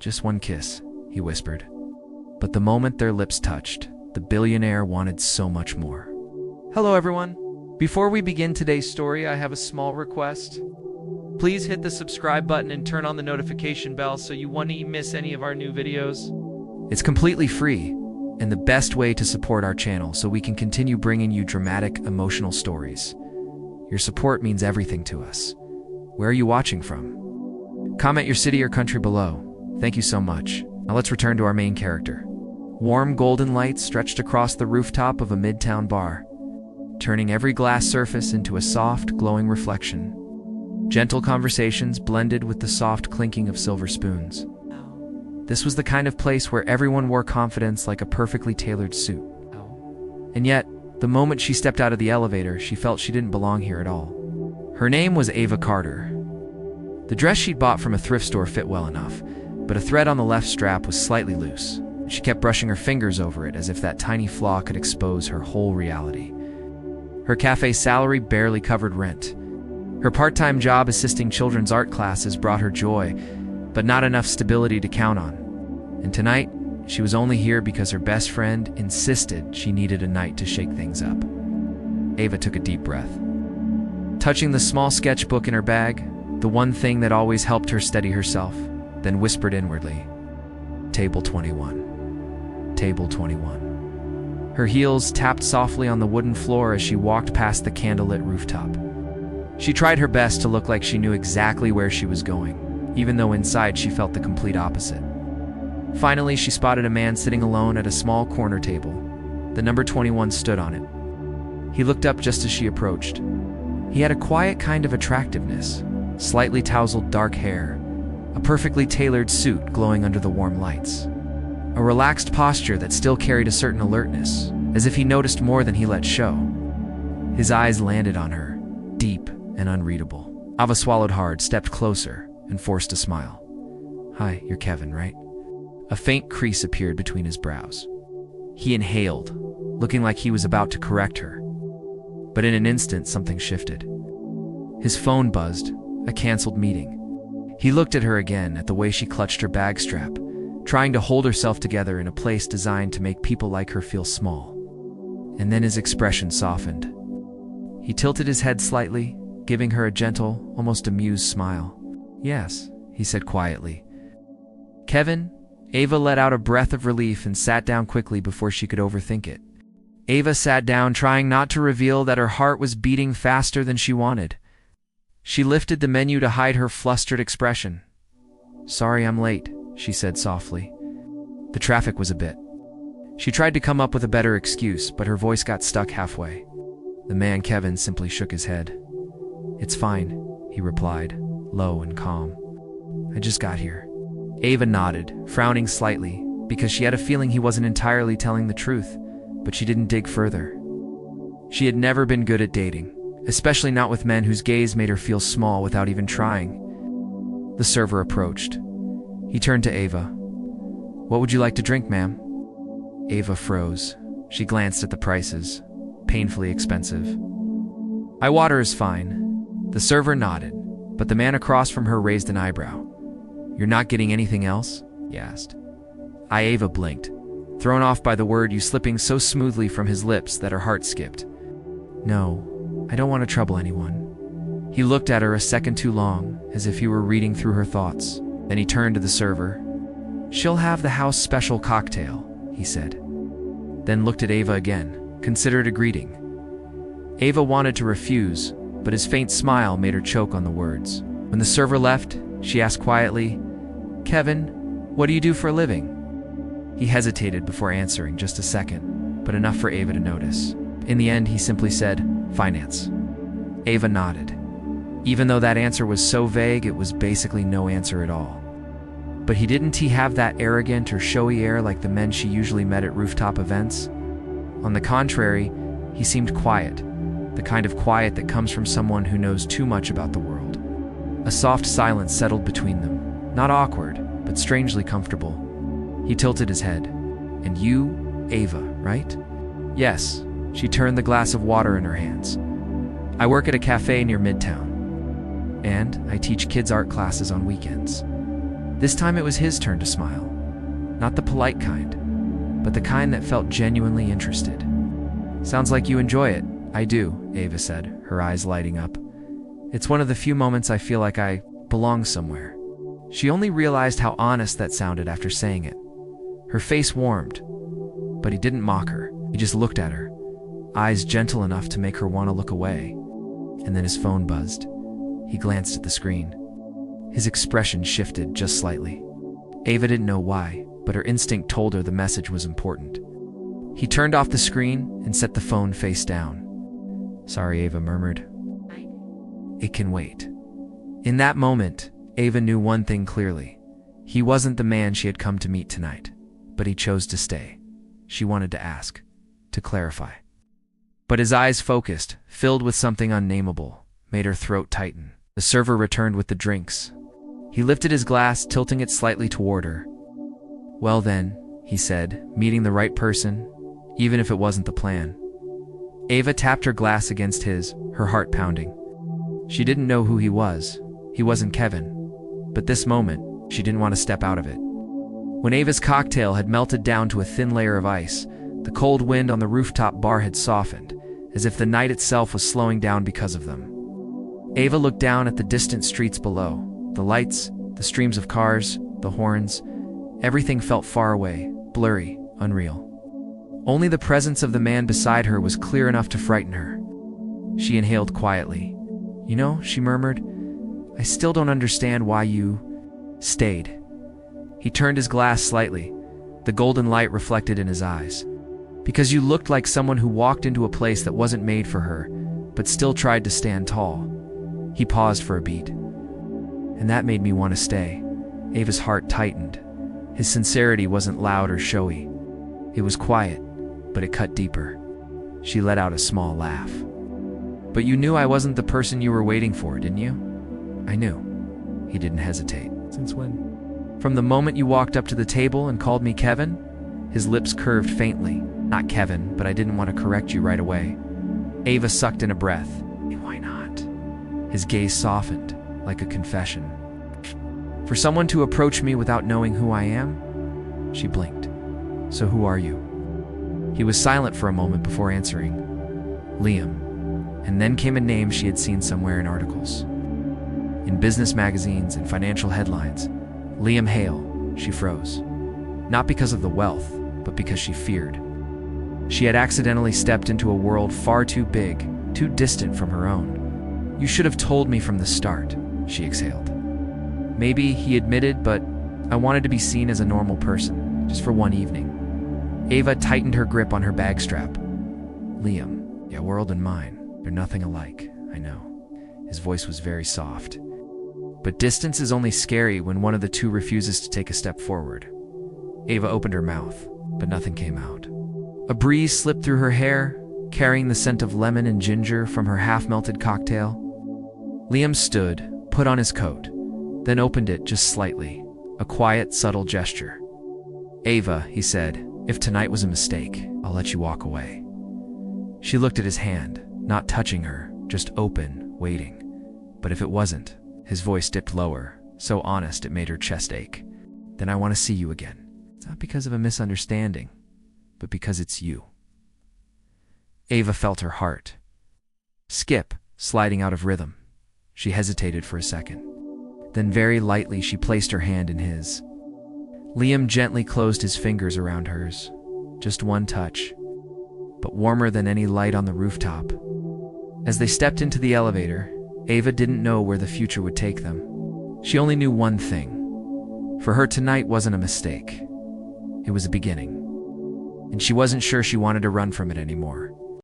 Just one kiss, he whispered. But the moment their lips touched, the billionaire wanted so much more. Hello everyone. Before we begin today's story, I have a small request. Please hit the subscribe button and turn on the notification bell so you won't miss any of our new videos. It's completely free and the best way to support our channel so we can continue bringing you dramatic, emotional stories. Your support means everything to us. Where are you watching from? Comment your city or country below. Thank you so much. Now let's return to our main character. Warm golden light stretched across the rooftop of a midtown bar, turning every glass surface into a soft, glowing reflection. Gentle conversations blended with the soft clinking of silver spoons. This was the kind of place where everyone wore confidence like a perfectly tailored suit. And yet, the moment she stepped out of the elevator, she felt she didn't belong here at all. Her name was Ava Carter. The dress she'd bought from a thrift store fit well enough, but a thread on the left strap was slightly loose. She kept brushing her fingers over it as if that tiny flaw could expose her whole reality. Her cafe salary barely covered rent. Her part-time job assisting children's art classes brought her joy, but not enough stability to count on. And tonight, she was only here because her best friend insisted she needed a night to shake things up. Ava took a deep breath. Touching the small sketchbook in her bag, the one thing that always helped her steady herself, then whispered inwardly, "Table 21. Table 21. Her heels tapped softly on the wooden floor as she walked past the candlelit rooftop. She tried her best to look like she knew exactly where she was going, even though inside she felt the complete opposite. Finally, she spotted a man sitting alone at a small corner table. The number 21 stood on it. He looked up just as she approached. He had a quiet kind of attractiveness, slightly tousled dark hair, a perfectly tailored suit glowing under the warm lights. A relaxed posture that still carried a certain alertness, as if he noticed more than he let show. His eyes landed on her, deep and unreadable. Ava swallowed hard, stepped closer, and forced a smile. "Hi, you're Kevin, right?" A faint crease appeared between his brows. He inhaled, looking like he was about to correct her. But in an instant, something shifted. His phone buzzed, a canceled meeting. He looked at her again, at the way she clutched her bag strap, trying to hold herself together in a place designed to make people like her feel small. And then his expression softened. He tilted his head slightly, giving her a gentle, almost amused smile. "Yes," he said quietly. "Kevin?" Ava let out a breath of relief and sat down quickly before she could overthink it. Ava sat down, trying not to reveal that her heart was beating faster than she wanted. She lifted the menu to hide her flustered expression. "Sorry I'm late," she said softly. "The traffic was a bit." She tried to come up with a better excuse, but her voice got stuck halfway. The man, Kevin, simply shook his head. "It's fine," he replied, low and calm. "I just got here." Ava nodded, frowning slightly, because she had a feeling he wasn't entirely telling the truth, but she didn't dig further. She had never been good at dating, especially not with men whose gaze made her feel small without even trying. The server approached. He turned to Ava. "What would you like to drink, ma'am?" Ava froze. She glanced at the prices. Painfully expensive. "Water is fine." The server nodded, but the man across from her raised an eyebrow. "You're not getting anything else?" he asked. Ava blinked, thrown off by the word "you" slipping so smoothly from his lips that her heart skipped. "No, I don't want to trouble anyone." He looked at her a second too long, as if he were reading through her thoughts. Then he turned to the server. "She'll have the house special cocktail," he said. Then looked at Ava again, considered a greeting. Ava wanted to refuse, but his faint smile made her choke on the words. When the server left, she asked quietly, "Kevin, what do you do for a living?" He hesitated before answering, just a second, but enough for Ava to notice. In the end, he simply said, "Finance." Ava nodded. Even though that answer was so vague, it was basically no answer at all. But didn't he have that arrogant or showy air like the men she usually met at rooftop events? On the contrary, he seemed quiet, the kind of quiet that comes from someone who knows too much about the world. A soft silence settled between them, not awkward, but strangely comfortable. He tilted his head. "And you, Ava, right?" "Yes." She turned the glass of water in her hands. "I work at a cafe near Midtown. And I teach kids art classes on weekends." This time it was his turn to smile. Not the polite kind, but the kind that felt genuinely interested. "Sounds like you enjoy it." "I do," Ava said, her eyes lighting up. "It's one of the few moments I feel like I belong somewhere." She only realized how honest that sounded after saying it. Her face warmed, but he didn't mock her. He just looked at her, eyes gentle enough to make her want to look away. And then his phone buzzed. He glanced at the screen. His expression shifted just slightly. Ava didn't know why, but her instinct told her the message was important. He turned off the screen and set the phone face down. "Sorry," Ava murmured. "It can wait." In that moment, Ava knew one thing clearly. He wasn't the man she had come to meet tonight, but he chose to stay. She wanted to ask, to clarify. But his eyes, focused, filled with something unnameable, made her throat tighten. The server returned with the drinks. He lifted his glass, tilting it slightly toward her. "Well then," he said, meeting the right person, even if it wasn't the plan. Ava tapped her glass against his, her heart pounding. She didn't know who he was. He wasn't Kevin. But this moment, she didn't want to step out of it. When Ava's cocktail had melted down to a thin layer of ice, the cold wind on the rooftop bar had softened, as if the night itself was slowing down because of them. Ava looked down at the distant streets below. The lights, the streams of cars, the horns. Everything felt far away, blurry, unreal. Only the presence of the man beside her was clear enough to frighten her. She inhaled quietly. "You know," she murmured, "I still don't understand why you stayed." He turned his glass slightly, the golden light reflected in his eyes. "Because you looked like someone who walked into a place that wasn't made for her, but still tried to stand tall." He paused for a beat. "And that made me want to stay." Ava's heart tightened. His sincerity wasn't loud or showy. It was quiet, but it cut deeper. She let out a small laugh. "But you knew I wasn't the person you were waiting for, didn't you?" "I knew." He didn't hesitate. "Since when?" "From the moment you walked up to the table and called me Kevin." His lips curved faintly. "Not Kevin, but I didn't want to correct you right away." Ava sucked in a breath. "Why not?" His gaze softened, like a confession. "For someone to approach me without knowing who I am?" She blinked. "So who are you?" He was silent for a moment before answering. "Liam." And then came a name she had seen somewhere in articles. In business magazines and financial headlines. Liam Hale. She froze. Not because of the wealth, but because she feared. She had accidentally stepped into a world far too big, too distant from her own. "You should have told me from the start," she exhaled. "Maybe," he admitted, "but I wanted to be seen as a normal person, just for one evening." Ava tightened her grip on her bag strap. "Liam, your world and mine, they're nothing alike, I know." His voice was very soft. "But distance is only scary when one of the two refuses to take a step forward." Ava opened her mouth, but nothing came out. A breeze slipped through her hair, carrying the scent of lemon and ginger from her half-melted cocktail. Liam stood, put on his coat, then opened it just slightly, a quiet, subtle gesture. "Ava," he said, "if tonight was a mistake, I'll let you walk away." She looked at his hand, not touching her, just open, waiting. But if it wasn't, his voice dipped lower, so honest it made her chest ache. "Then I want to see you again. It's not because of a misunderstanding, but because it's you." Ava felt her heart skip, sliding out of rhythm. She hesitated for a second. Then very lightly she placed her hand in his. Liam gently closed his fingers around hers. Just one touch, but warmer than any light on the rooftop. As they stepped into the elevator, Ava didn't know where the future would take them. She only knew one thing. For her, tonight wasn't a mistake. It was a beginning. And she wasn't sure she wanted to run from it anymore.